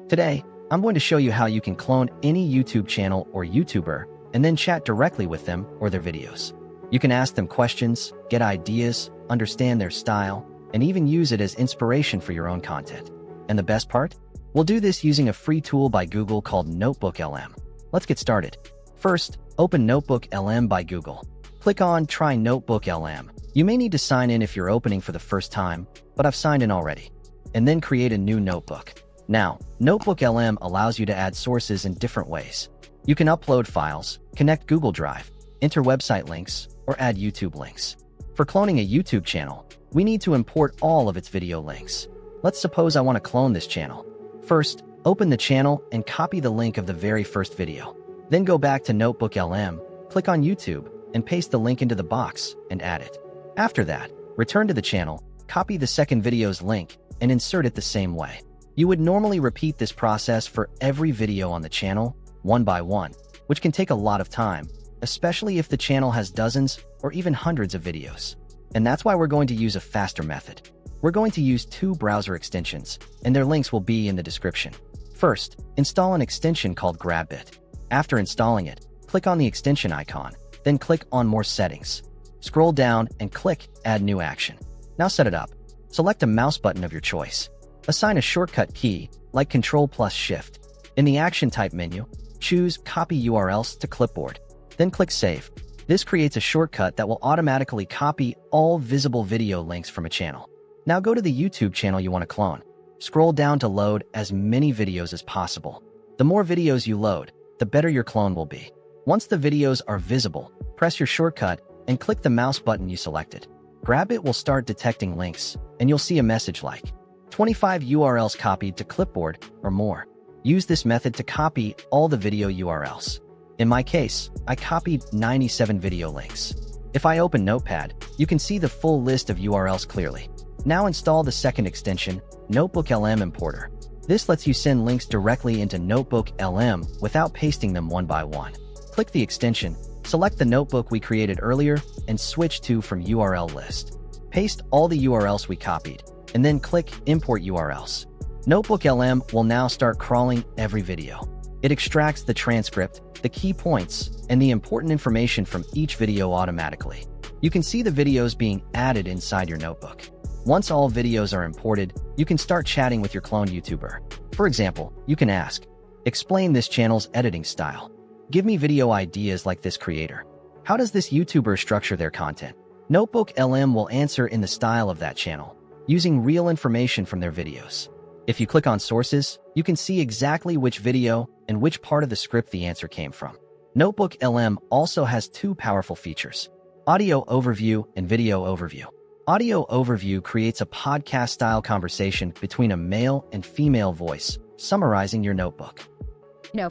Today, I'm going to show you how you can clone any YouTube channel or YouTuber and then chat directly with them or their videos. You can ask them questions, get ideas, understand their style, and even use it as inspiration for your own content. And the best part? We'll do this using a free tool by Google called NotebookLM. Let's get started. First, open NotebookLM by Google. Click on Try NotebookLM. You may need to sign in if you're opening for the first time, but I've signed in already. And then create a new notebook. Now, NotebookLM allows you to add sources in different ways. You can upload files, connect Google Drive, enter website links, or add YouTube links. For cloning a YouTube channel, we need to import all of its video links. Let's suppose I want to clone this channel. First, open the channel and copy the link of the very first video. Then go back to NotebookLM, click on YouTube, and paste the link into the box and add it. After that, return to the channel, copy the second video's link, and insert it the same way. You would normally repeat this process for every video on the channel, one by one, which can take a lot of time, especially if the channel has dozens or even hundreds of videos. And that's why we're going to use a faster method. We're going to use two browser extensions, and their links will be in the description. First, install an extension called GrabIt. After installing it, click on the extension icon, then click on More Settings. Scroll down and click Add New Action. Now set it up. Select a mouse button of your choice. Assign a shortcut key, like Ctrl+Shift. In the Action Type menu, choose Copy URLs to Clipboard. Then click Save. This creates a shortcut that will automatically copy all visible video links from a channel. Now go to the YouTube channel you want to clone. Scroll down to load as many videos as possible. The more videos you load, the better your clone will be. Once the videos are visible, press your shortcut and click the mouse button you selected. GrabIt will start detecting links, and you'll see a message like 25 URLs copied to clipboard or more. Use this method to copy all the video URLs. In my case, I copied 97 video links. If I open Notepad, you can see the full list of URLs clearly. Now install the second extension, NotebookLM Importer. This lets you send links directly into NotebookLM without pasting them one by one. Click the extension, select the notebook we created earlier, and switch to from URL list. Paste all the URLs we copied, and then click Import URLs. NotebookLM will now start crawling every video. It extracts the transcript, the key points, and the important information from each video automatically. You can see the videos being added inside your notebook. Once all videos are imported, you can start chatting with your cloned YouTuber. For example, you can ask, explain this channel's editing style. Give me video ideas like this creator. How does this YouTuber structure their content? NotebookLM will answer in the style of that channel, using real information from their videos. If you click on Sources, you can see exactly which video and which part of the script the answer came from. NotebookLM also has two powerful features: Audio Overview and Video Overview. Audio Overview creates a podcast-style conversation between a male and female voice, summarizing your notebook.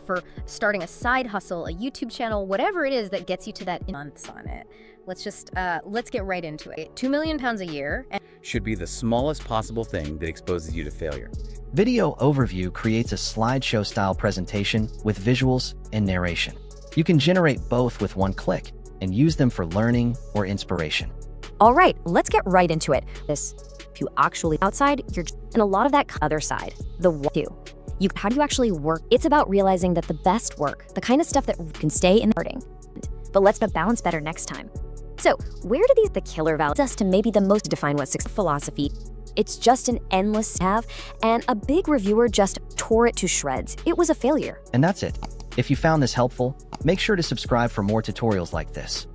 For starting a side hustle, a YouTube channel, whatever it is that gets you to that months on it. Let's get right into it. 2 million pounds a year should be the smallest possible thing that exposes you to failure. Video Overview creates a slideshow-style presentation with visuals and narration. You can generate both with one click and use them for learning or inspiration. All right, let's get right into it. If you actually outside, and a lot of that other side, the what you. How do you actually work? It's about realizing that the best work, the kind of stuff that can stay in the hurting. But let's balance better next time. So, where do the killer values us to maybe the most define what success philosophy? It's just an endless have, and a big reviewer just tore it to shreds. It was a failure. And that's it. If you found this helpful, make sure to subscribe for more tutorials like this.